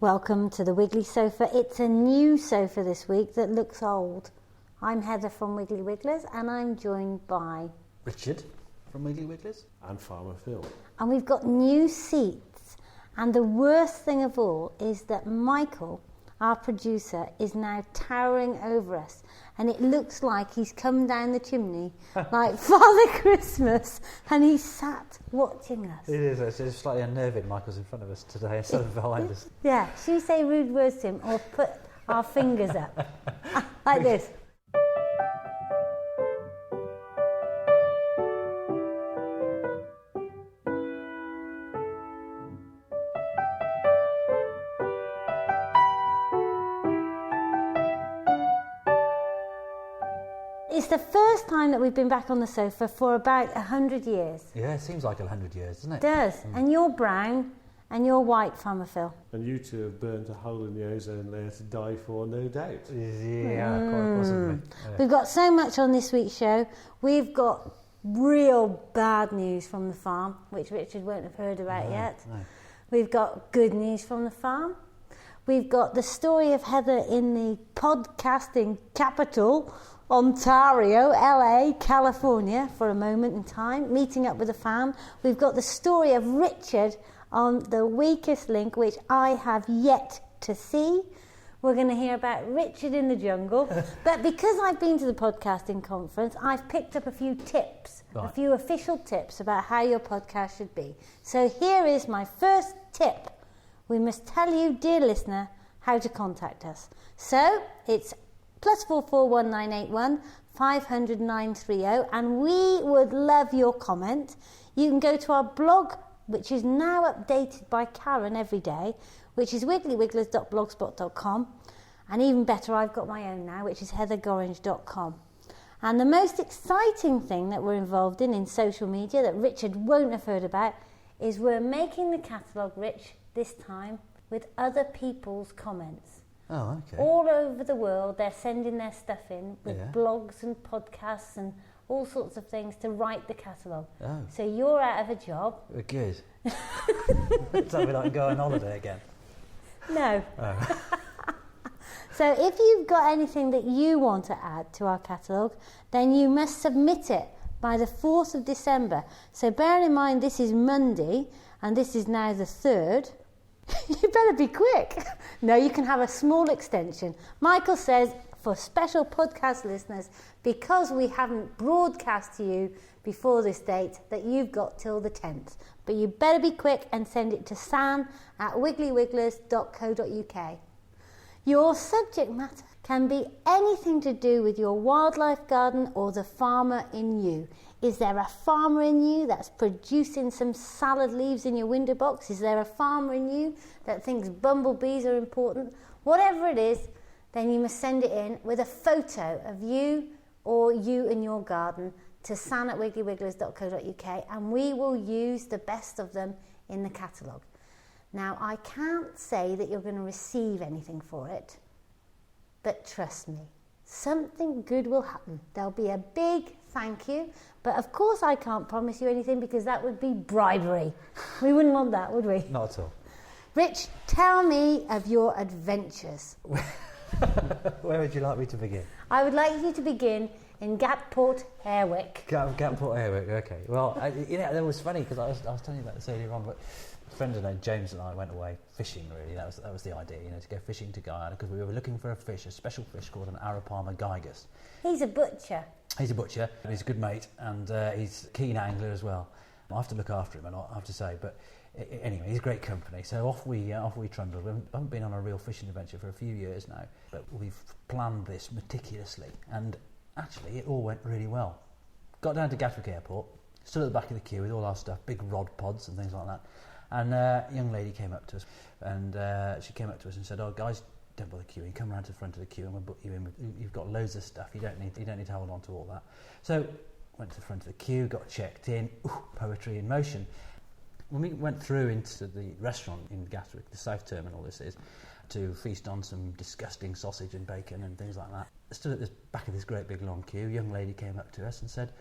Welcome to the Wiggly Sofa. It's a new sofa this week that looks old. I'm Heather from Wiggly Wigglers and I'm joined by Richard from Wiggly Wigglers and Farmer Phil. And we've got new seats, and the worst thing of all is that Michael, our producer, is now towering over us, and it looks like he's come down the chimney like Father Christmas, and he's sat watching us. It is, it's slightly unnerving. Michael's in front of us today instead of behind us. Yeah, should we say rude words to him or put our fingers up like this? It's the first time that we've been back on the sofa for about 100 years. Yeah, it seems like 100 years, doesn't it? It does. And you're brown and you're white, Farmer Phil. And you two have burnt a hole in the ozone layer to die for, no doubt. Yeah, quite possibly. Yeah. We've got so much on this week's show. We've got real bad news from the farm, which Richard won't have heard about yet. No. We've got good news from the farm. We've got the story of Heather in the podcasting capital, Ontario, LA, California, for a moment in time, meeting up with a fan. We've got the story of Richard on the weakest link, which I have yet to see. We're going to hear about Richard in the jungle. But because I've been to the podcasting conference, I've picked up a few tips, a few official tips about how your podcast should be. So here is my first tip. We must tell you, dear listener, how to contact us. So it's +44 1981 500 930, and we would love your comment. You can go to our blog, which is now updated by Karen every day, which is wigglywigglers.blogspot.com, and even better, I've got my own now, which is heathergorringe.com. And the most exciting thing that we're involved in social media that Richard won't have heard about is we're making the catalogue, Rich, this time with other people's comments. Oh, okay. All over the world, they're sending their stuff in with blogs and podcasts and all sorts of things to write the catalogue. Oh. So you're out of a job. Good. So we like go on holiday again? No. Oh. So if you've got anything that you want to add to our catalogue, then you must submit it by the 4th of December. So bear in mind this is Monday and this is now the 3rd. You better be quick. No, you can have a small extension. Michael says for special podcast listeners, because we haven't broadcast to you before this date, that you've got till the 10th. But you better be quick and send it to sam@wigglyWigglers.co.uk. Your subject matter can be anything to do with your wildlife garden or the farmer in you. Is there a farmer in you that's producing some salad leaves in your window box? Is there a farmer in you that thinks bumblebees are important? Whatever it is, then you must send it in with a photo of you or you in your garden to san@wigglyWigglers.co.uk, and we will use the best of them in the catalogue. Now, I can't say that you're going to receive anything for it, but trust me, something good will happen. There'll be a big thank you, but of course I can't promise you anything because that would be bribery. We wouldn't want that, would we? Not at all. Rich, tell me of your adventures. Where would you like me to begin? I would like you to begin in Gatport, Airwick. Gatport Airwick, okay. Well, that was funny because I was telling you about this earlier on, but a friend of mine, James, and I went away fishing, really. That was the idea, to go fishing to Guyana, because we were looking for a special fish called an Arapaima gigas. He's a butcher. He's a butcher, and he's a good mate, and he's a keen angler as well. I have to look after him, I have to say, but anyway, he's great company. So off we trundled. We haven't been on a real fishing adventure for a few years now, but we've planned this meticulously, and actually it all went really well. Got down to Gatwick Airport, stood at the back of the queue with all our stuff, big rod pods and things like that, and a young lady came up to us, and she came up to us and said, "Oh, guys, don't bother queuing. Come round to the front of the queue and we'll book you in. You've got loads of stuff. You don't need to hold on to all that." So went to the front of the queue, got checked in. Poetry in motion. When we went through into the restaurant in Gatwick, the South Terminal this is, to feast on some disgusting sausage and bacon and things like that, stood at the back of this great big long queue. A young lady came up to us and said,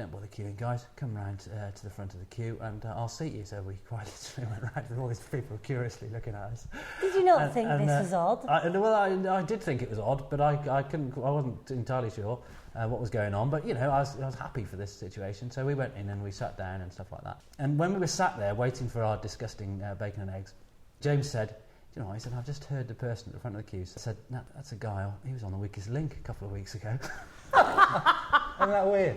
don't bother queuing, guys. Come round to the front of the queue and I'll seat you. So we quite literally went round with all these people curiously looking at us. Did you not think this was odd? I did think it was odd, but I wasn't entirely sure what was going on. But, I was happy for this situation. So we went in and we sat down and stuff like that. And when we were sat there waiting for our disgusting bacon and eggs, James said, do you know what? He said, I've just heard the person at the front of the queue. So I said, no, that's a guy. He was on the Weakest Link a couple of weeks ago. Isn't that weird?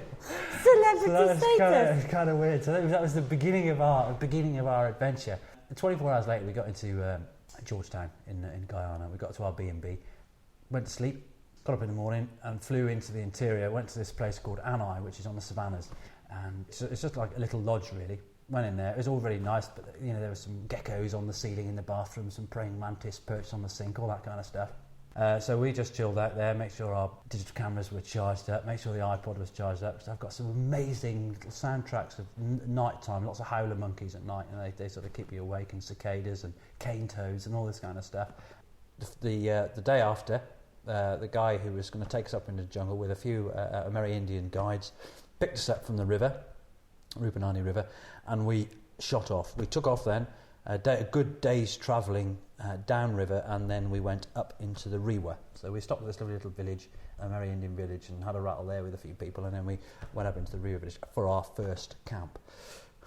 Celebrity status. It's kind of weird. So that was the beginning of our adventure. 24 hours later, we got into Georgetown in Guyana. We got to our B&B, went to sleep, got up in the morning and flew into the interior. Went to this place called Anai, which is on the savannas, and it's just like a little lodge really. Went in there. It was all really nice, but there were some geckos on the ceiling in the bathroom, some praying mantis perched on the sink, all that kind of stuff. So we just chilled out there, make sure our digital cameras were charged up, make sure the iPod was charged up. So I've got some amazing little soundtracks of night time, lots of howler monkeys at night, and they sort of keep you awake, and cicadas and cane toads and all this kind of stuff. The day after, the guy who was going to take us up into the jungle with a few Amerindian guides picked us up from the river, Rupunani River, and we shot off. We took off then, a good day's travelling downriver, and then we went up into the Rewa. So we stopped at this lovely little village, a Amerindian village, and had a rattle there with a few people, and then we went up into the Rewa village for our first camp.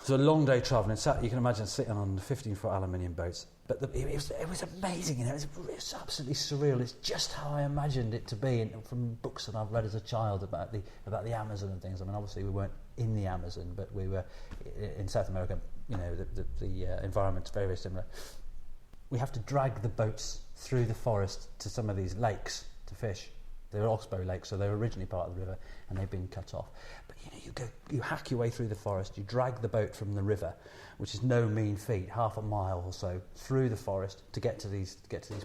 So a long day travelling. You can imagine sitting on 15-foot aluminium boats. But it was amazing, It was absolutely surreal. It's just how I imagined it to be from books that I've read as a child about the Amazon and things. I mean, obviously we weren't in the Amazon, but we were in South America. The environment's very, very similar. We have to drag the boats through the forest to some of these lakes to fish. They were oxbow lakes, so they were originally part of the river, and they've been cut off. But you hack your way through the forest. You drag the boat from the river, which is no mean feat, half a mile or so through the forest to get to these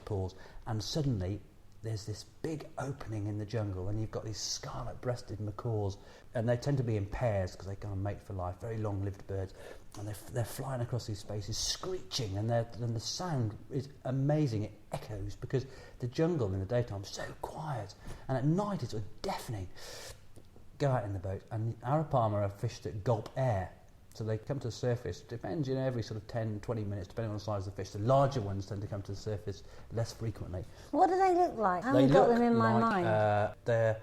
pools. And suddenly there's this big opening in the jungle, and you've got these scarlet-breasted macaws, and they tend to be in pairs because they kind of mate for life. Very long-lived birds, and they're flying across these spaces, screeching, and the sound is amazing. It echoes because the jungle in the daytime is so quiet, and at night it's sort of deafening. Go out in the boat, and Arapaima are fished at gulp air. So they come to the surface, depends, every sort of 10, 20 minutes, depending on the size of the fish. The larger ones tend to come to the surface less frequently. What do they look like? I haven't got them in my mind. They're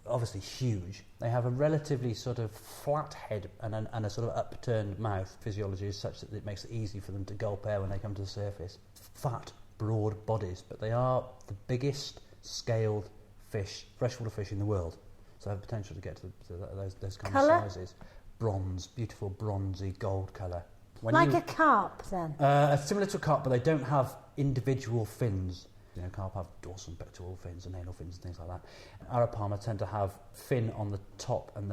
obviously huge. They have a relatively sort of flat head and a sort of upturned mouth. Physiology is such that it makes it easy for them to gulp air when they come to the surface. Fat, broad bodies, but they are the biggest scaled fish, freshwater fish in the world. So they have potential to get to those kind of sizes. Bronze, beautiful bronzy gold colour. A carp then? Similar to a carp, but they don't have individual fins. Carp have dorsal and pectoral fins and anal fins and things like that. Arapaima tend to have fin on the top and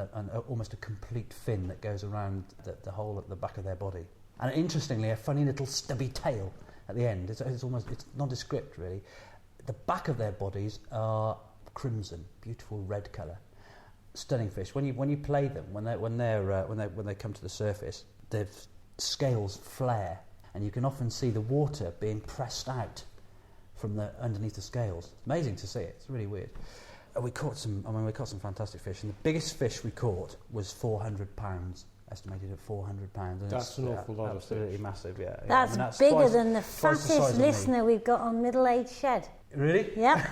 almost a complete fin that goes around the whole at the back of their body. And interestingly, a funny little stubby tail at the end. It's nondescript really. The back of their bodies are crimson, beautiful red colour. Stunning fish. When you play them, when they come to the surface, their scales flare, and you can often see the water being pressed out from underneath the scales. It's amazing to see it. It's really weird. We caught some fantastic fish, and the biggest fish we caught was 400 pounds, estimated at 400 pounds. That's an awful lot of fish. Absolutely massive, yeah. That's bigger than the fattest listener we've got on Middle Age Shed. Really? Yeah.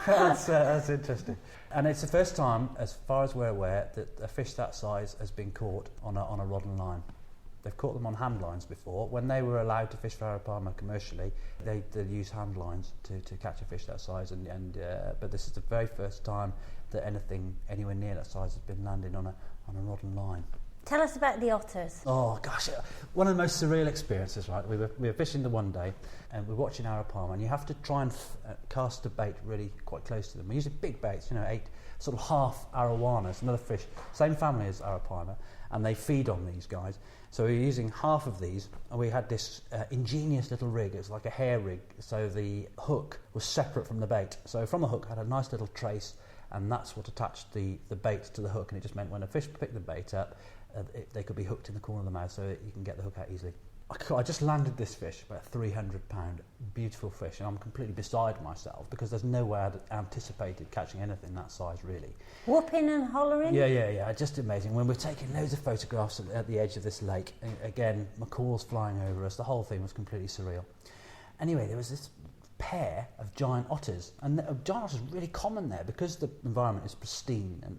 That's interesting. And it's the first time, as far as we're aware, that a fish that size has been caught on a rod and line. They've caught them on hand lines before. When they were allowed to fish for Arapaima commercially, they use hand lines to catch a fish that size. But this is the very first time that anything anywhere near that size has been landed on a rod and line. Tell us about the otters. Oh gosh, one of the most surreal experiences, right? We were fishing the one day, and we're watching Arapaima, and you have to try and cast a bait really quite close to them. We're using big baits, 8 sort of half arowanas, another fish, same family as Arapaima, and they feed on these guys. So we were using half of these, and we had this ingenious little rig. It was like a hair rig, so the hook was separate from the bait. So from the hook, I had a nice little trace, and that's what attached the bait to the hook, and it just meant when a fish picked the bait up, they could be hooked in the corner of the mouth, so you can get the hook out easily. I just landed this fish, about £300, beautiful fish, and I'm completely beside myself because there's no way I'd anticipated catching anything that size, really. Whooping and hollering? Yeah, just amazing. When we're taking loads of photographs at the edge of this lake, again, macaws flying over us, the whole thing was completely surreal. Anyway, there was this pair of giant otters, and giant otters are really common there because the environment is pristine and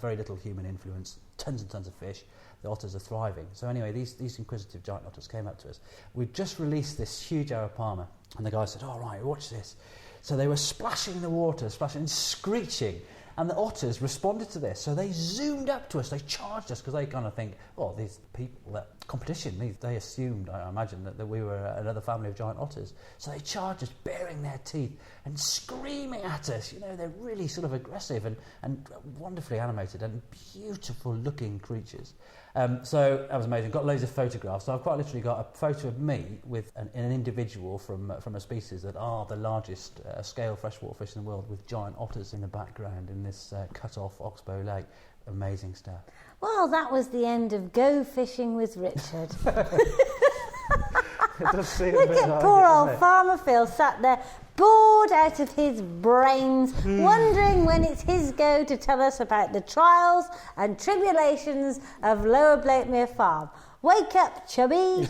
very little human influence, tons and tons of fish. The otters are thriving. So anyway, these inquisitive giant otters came up to us. We'd just released this huge arapama, and the guy said, "All right, watch this." So they were splashing the water, splashing, screeching, and the otters responded to this. So they zoomed up to us, they charged us, because they kind of think, oh, these people, that competition, they assumed, I imagine, that we were another family of giant otters. So they charged us, baring their teeth and screaming at us. You know, they're really sort of aggressive and wonderfully animated and beautiful looking creatures. So that was amazing. Got loads of photographs. So I've quite literally got a photo of me with an individual from a species that are the largest scale freshwater fish in the world, with giant otters in the background in this cut-off Oxbow Lake. Amazing stuff. Well, that was the end of Go Fishing with Richard. It does seem a Look bit at like poor it, old doesn't it? Farmer Phil sat there, bored out of his brains, wondering when it's his go to tell us about the trials and tribulations of Lower Blakemere Farm. Wake up, chubby!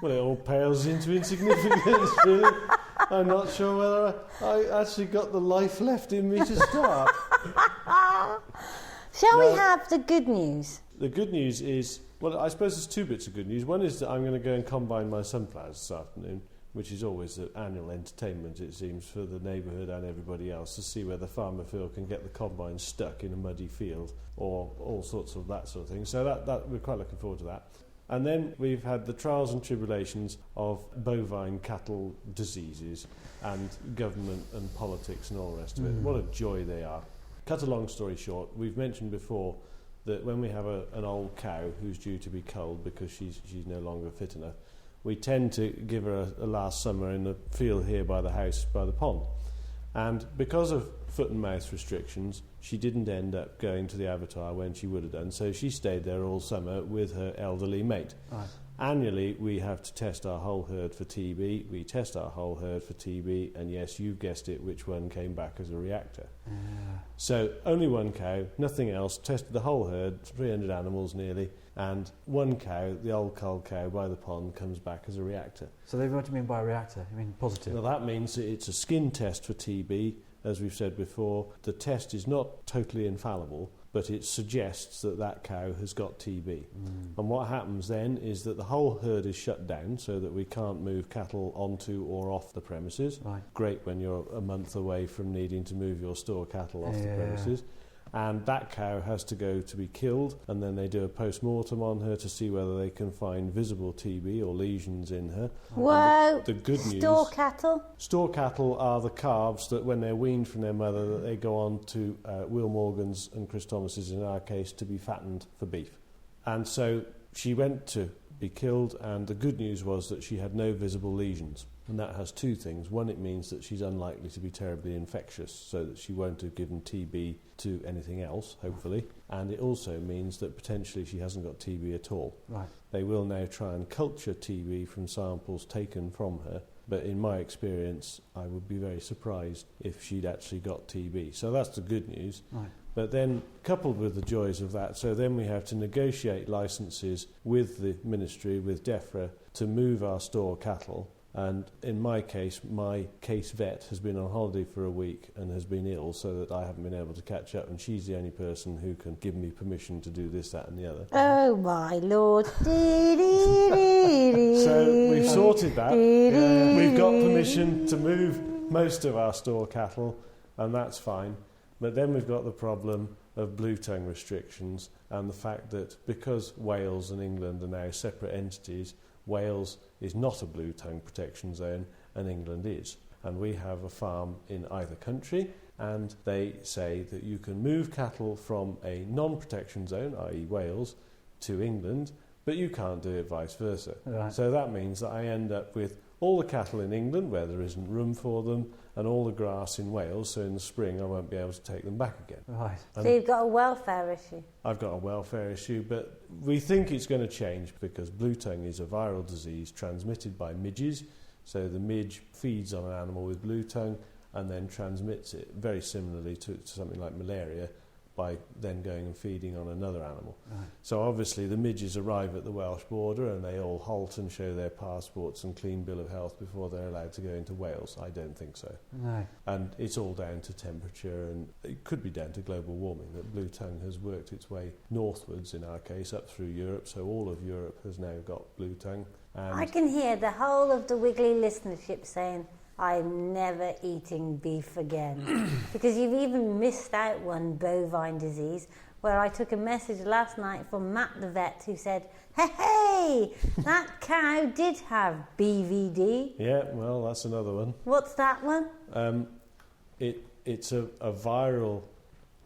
Well, it all pales into insignificance, really. I'm not sure whether I actually got the life left in me to start. Shall we have the good news? The good news is, well, I suppose there's two bits of good news. One is that I'm going to go and combine my sunflowers this afternoon, which is always the annual entertainment, it seems, for the neighbourhood and everybody else, to see whether Farmer Phil can get the combine stuck in a muddy field or all sorts of that sort of thing. So that we're quite looking forward to that. And then we've had the trials and tribulations of bovine cattle diseases and government and politics and all the rest of it. What a joy they are. Cut a long story short, we've mentioned before that when we have an old cow who's due to be culled because she's no longer fit enough, we tend to give her a last summer in the field here by the house, by the pond. And because of foot and mouth restrictions, she didn't end up going to the abattoir when she would have done, so she stayed there all summer with her elderly mate. Right. Annually, we have to test our whole herd for TB. We test our whole herd for TB, and yes, you've guessed it, which one came back as a reactor. So only one cow, nothing else, tested the whole herd, 300 animals nearly, and one cow, the old cull cow by the pond, comes back as a reactor. So what do you mean by a reactor? You mean positive? Well, that means that it's a skin test for TB. As we've said before, the test is not totally infallible, but it suggests that cow has got TB. And what happens then is that the whole herd is shut down so that we can't move cattle onto or off the premises. Right. Great when you're a month away from needing to move your store cattle off the premises. And that cow has to go to be killed, and then they do a post-mortem on her to see whether they can find visible TB or lesions in her. Whoa! The good news... Store cattle? Store cattle are the calves that, when they're weaned from their mother, that they go on to Will Morgan's and Chris Thomas's, in our case, to be fattened for beef. And so she went to be killed, and the good news was that she had no visible lesions. And that has two things. One, it means that she's unlikely to be terribly infectious, so that she won't have given TB to anything else, hopefully. And it also means that potentially she hasn't got TB at all. Right. They will now try and culture TB from samples taken from her, but in my experience, I would be very surprised if she'd actually got TB. So that's the good news. Right. But then, coupled with the joys of that, so then we have to negotiate licences with the ministry, with DEFRA, to move our store cattle. And in my case vet has been on holiday for a week and has been ill, so that I haven't been able to catch up, and she's the only person who can give me permission to do this, that and the other. Oh my Lord. So we've sorted that. We've got permission to move most of our store cattle, and that's fine. But then we've got the problem of blue tongue restrictions, and the fact that because Wales and England are now separate entities, Wales is not a blue tongue protection zone and England is. And we have a farm in either country, and they say that you can move cattle from a non-protection zone, i.e. Wales, to England, but you can't do it vice versa. Right. So that means that I end up with all the cattle in England where there isn't room for them, and all the grass in Wales, so in the spring I won't be able to take them back again. Right. So you've got a welfare issue. I've got a welfare issue, but we think it's going to change because blue tongue is a viral disease transmitted by midges. So the midge feeds on an animal with blue tongue and then transmits it very similarly to something like malaria by then going and feeding on another animal. Right. So obviously the midges arrive at the Welsh border and they all halt and show their passports and clean bill of health before they're allowed to go into Wales. I don't think so. No. And it's all down to temperature, and it could be down to global warming, that blue tongue has worked its way northwards in our case up through Europe, so all of Europe has now got blue tongue. And I can hear the whole of the Wiggly listenership saying, I'm never eating beef again. Because you've even missed out one bovine disease, where I took a message last night from Matt the vet who said, hey, that cow did have BVD. yeah, well, that's another one. What's that one? It's a viral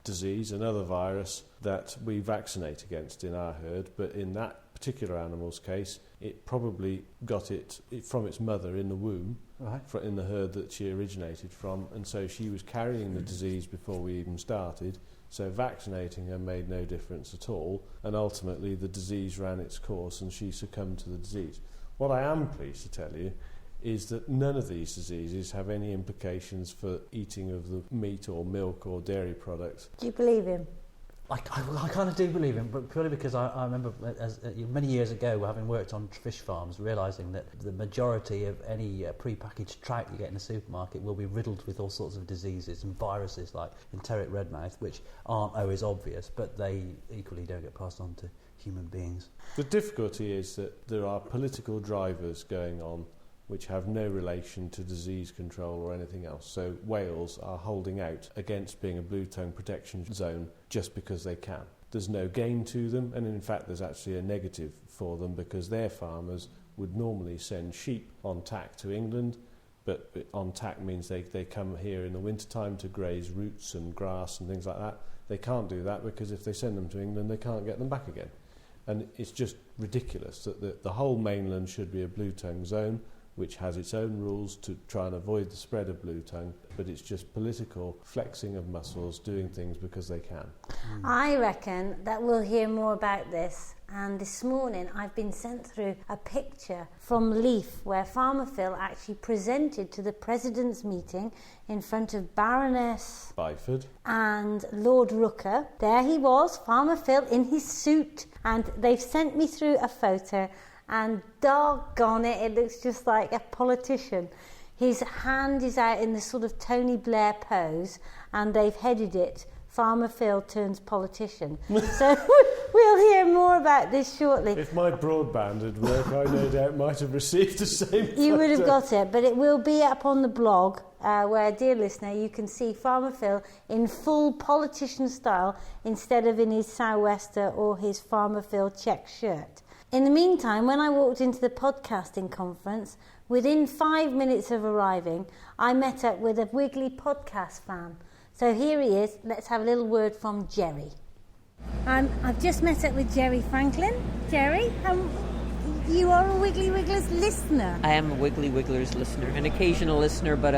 disease, another virus that we vaccinate against in our herd, but in that particular animal's case, it probably got it from its mother in the womb, Right. in the herd that she originated from, and so she was carrying the disease before we even started, so vaccinating her made no difference at all, and ultimately the disease ran its course and she succumbed to the disease. What I am pleased to tell you is that none of these diseases have any implications for eating of the meat or milk or dairy products. Do you believe him? I kind of do believe him, but purely because I remember many years ago, having worked on fish farms, realising that the majority of any pre-packaged trout you get in a supermarket will be riddled with all sorts of diseases and viruses like enteric redmouth, which aren't always obvious, but they equally don't get passed on to human beings. The difficulty is that there are political drivers going on which have no relation to disease control or anything else. So Wales are holding out against being a blue tongue protection zone just because they can. There's no gain to them, and in fact there's actually a negative for them because their farmers would normally send sheep on tack to England, but on tack means they come here in the wintertime to graze roots and grass and things like that. They can't do that because if they send them to England they can't get them back again. And it's just ridiculous that the whole mainland should be a blue tongue zone, which has its own rules to try and avoid the spread of blue tongue, but it's just political flexing of muscles, doing things because they can. I reckon that we'll hear more about this, and this morning I've been sent through a picture from Leaf where Farmer Phil actually presented to the President's meeting in front of Baroness Byford. and Lord Rooker. There he was, Farmer Phil in his suit, and they've sent me through a photo, and doggone it, it looks just like a politician. His hand is out in the sort of Tony Blair pose, and they've headed it, Farmer Phil turns politician. So we'll hear more about this shortly. If my broadband had worked, I no doubt might have received the same You would have photo. got it, but it will be up on the blog where, dear listener, you can see Farmer Phil in full politician style instead of in his sou'wester or his Farmer Phil check shirt. In the meantime, when I walked into the podcasting conference, within 5 minutes of arriving, I met up with a Wiggly Podcast fan. So here he is. Let's have a little word from Jerry. I've just met up with Jerry Franklin. Jerry, you are a Wiggly Wigglers listener. I am a Wiggly Wigglers listener, an occasional listener, but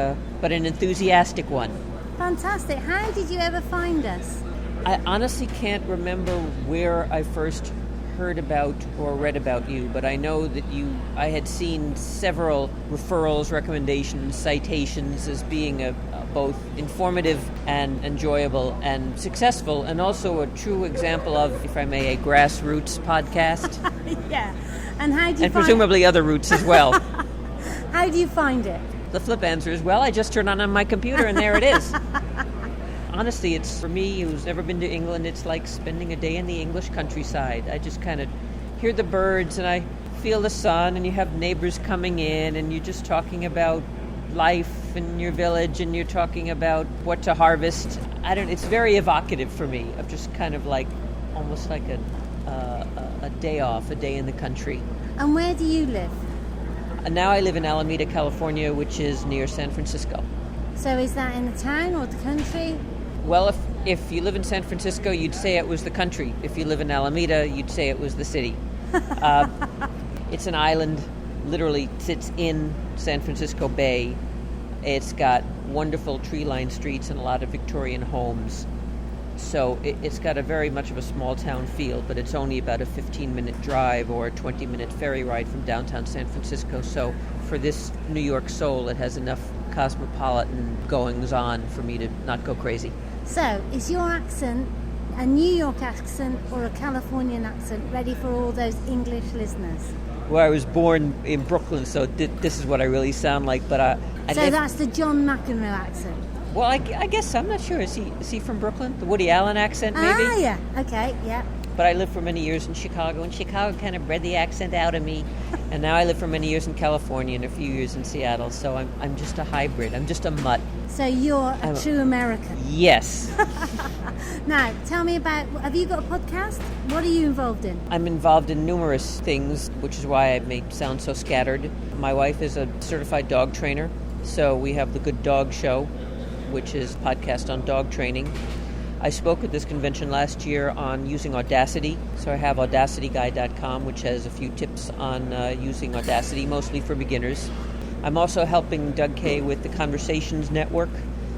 an enthusiastic one. Fantastic. How did you ever find us? I honestly can't remember where I first heard about or read about you, but I know that I had seen several referrals, recommendations, citations as being both informative and enjoyable and successful, and also a true example of, if I may, a grassroots podcast. Yeah. And how do you and presumably other roots as well. How do you find it? The flip answer is, well, I just turn on my computer and there it is. Honestly, it's, for me, who's never been to England, it's like spending a day in the English countryside. I just kind of hear the birds and I feel the sun, and you have neighbors coming in and you're just talking about life in your village and you're talking about what to harvest. It's very evocative for me, of just kind of like, almost like a day off, a day in the country. And where do you live? And now I live in Alameda, California, which is near San Francisco. So is that in the town or the country? Well, if you live in San Francisco, you'd say it was the country. If you live in Alameda, you'd say it was the city. It's an island, literally sits in San Francisco Bay. It's got wonderful tree-lined streets and a lot of Victorian homes. So it's got a very much of a small town feel, but it's only about a 15-minute drive or a 20-minute ferry ride from downtown San Francisco. So for this New York soul, it has enough cosmopolitan goings-on for me to not go crazy. So, is your accent a New York accent or a Californian accent ready for all those English listeners? Well, I was born in Brooklyn, so this is what I really sound like. But that's the John McEnroe accent. Well, I guess I'm not sure. Is he from Brooklyn? The Woody Allen accent, maybe? Ah, yeah. Okay, yeah. But I lived for many years in Chicago, and Chicago kind of bred the accent out of me. And now I live for many years in California and a few years in Seattle. So I'm just a hybrid. I'm just a mutt. So you're a true American. Yes. Now, tell me about, have you got a podcast? What are you involved in? I'm involved in numerous things, which is why I may sound so scattered. My wife is a certified dog trainer, so we have the Good Dog Show, which is a podcast on dog training. I spoke at this convention last year on using Audacity, so I have audacityguy.com, which has a few tips on using Audacity, mostly for beginners. I'm also helping Doug Kay with the Conversations Network,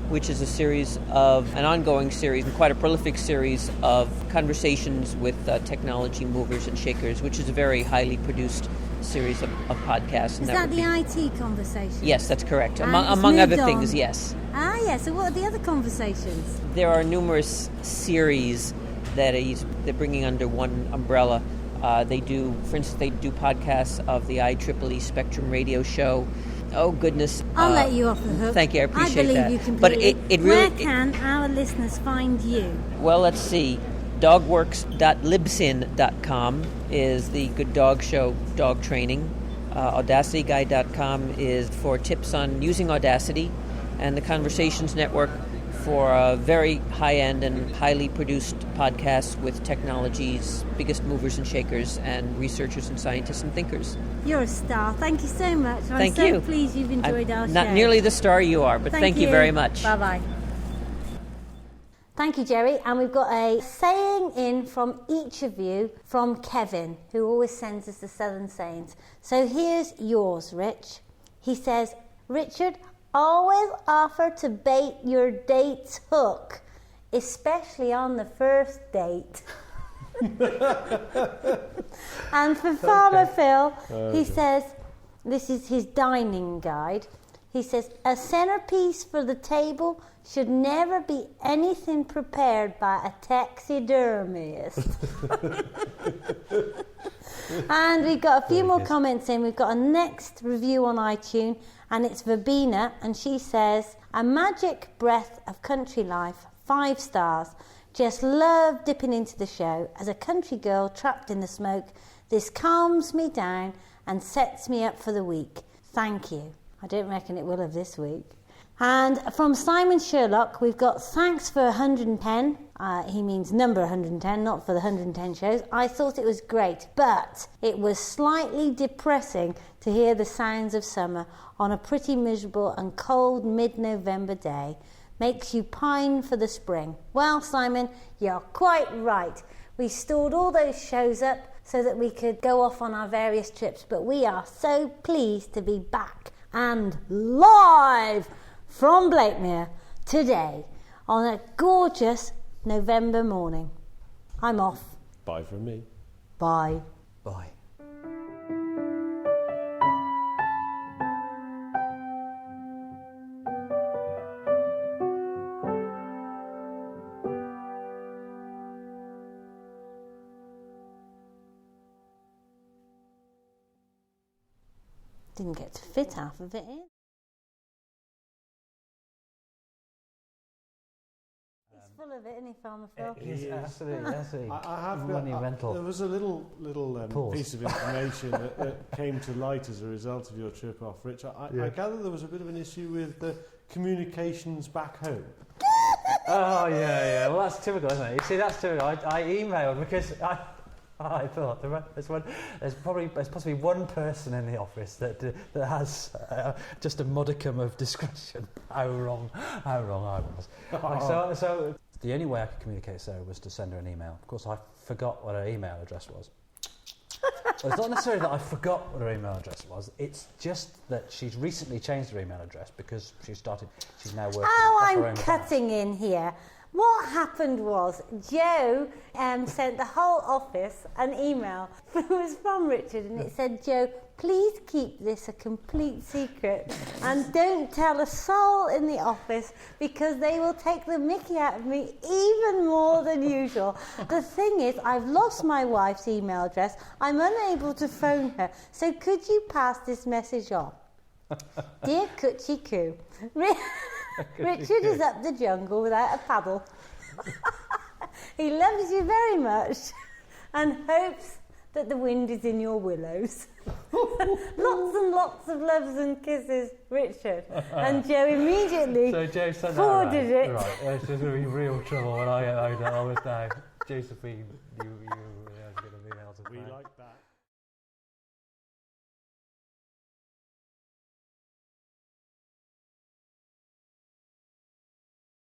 which is an ongoing series, and quite a prolific series of conversations with technology movers and shakers, which is a very highly produced series of podcasts. Is that the IT conversation? Yes, that's correct. Among other things, yes. Ah, yeah. So what are the other conversations? There are numerous series that they're bringing under one umbrella. They do podcasts of the IEEE Spectrum Radio Show. Oh, goodness. I'll let you off the hook. Thank you, I appreciate that. I believe you completely. But it really... Where can our listeners find you? Well, let's see. Dogworks.libsyn.com is the Good Dog Show dog training. AudacityGuy.com is for tips on using Audacity. And the Conversations Network for very high-end and highly produced podcasts with technology's biggest movers and shakers and researchers and scientists and thinkers. You're a star. Thank you so much. I'm so pleased you've enjoyed our show. Not nearly the star you are, but thank you very much. Bye-bye. Thank you, Jerry. And we've got a saying in from each of you from Kevin, who always sends us the Southern sayings. So here's yours, Rich. He says, Richard, always offer to bait your date's hook, especially on the first date. And for Farmer Phil, he says, this is his dining guide, he says, a centerpiece for the table should never be anything prepared by a taxidermist. And we've got a few more comments in. We've got a next review on iTunes, and it's Verbena, and she says, a magic breath of country life, 5 stars. Just love dipping into the show. As a country girl trapped in the smoke, this calms me down and sets me up for the week. Thank you. I don't reckon it will have this week. And from Simon Sherlock, we've got thanks for 110. He means number 110, not for the 110 shows. I thought it was great, but it was slightly depressing to hear the sounds of summer on a pretty miserable and cold mid-November day. Makes you pine for the spring. Well, Simon, you're quite right. We stored all those shows up so that we could go off on our various trips, but we are so pleased to be back and live from Blakemere today on a gorgeous November morning. I'm off. Bye from me. Bye. Bye. Didn't get to fit half of it in. He's full of it, isn't he, Farmer Phil? Yes, absolutely. I have monumental. There was a little piece of information that came to light as a result of your trip off, Rich. I gather there was a bit of an issue with the communications back home. Oh, yeah. Well, that's typical, isn't it? You see, that's typical. I emailed because I thought there's possibly one person in the office that has just a modicum of discretion. How wrong I was. So the only way I could communicate with Sarah was to send her an email. Of course, I forgot what her email address was. Well, it's not necessarily that I forgot what her email address was. It's just that she's recently changed her email address because she's now working. Oh, off her own I'm cutting in here. What happened was Joe sent the whole office an email. It was from Richard, and it said, "Joe, please keep this a complete secret and don't tell a soul in the office because they will take the mickey out of me even more than usual. The thing is, I've lost my wife's email address. I'm unable to phone her. So could you pass this message on? Dear Coochie Coo, Richard is up the jungle without a paddle. He loves you very much and hopes that the wind is in your willows. Lots and lots of loves and kisses, Richard." And Joe immediately forwarded it. Right, it's just going to be real trouble when I get home. I was now, Josephine, you going to be able to. We like that.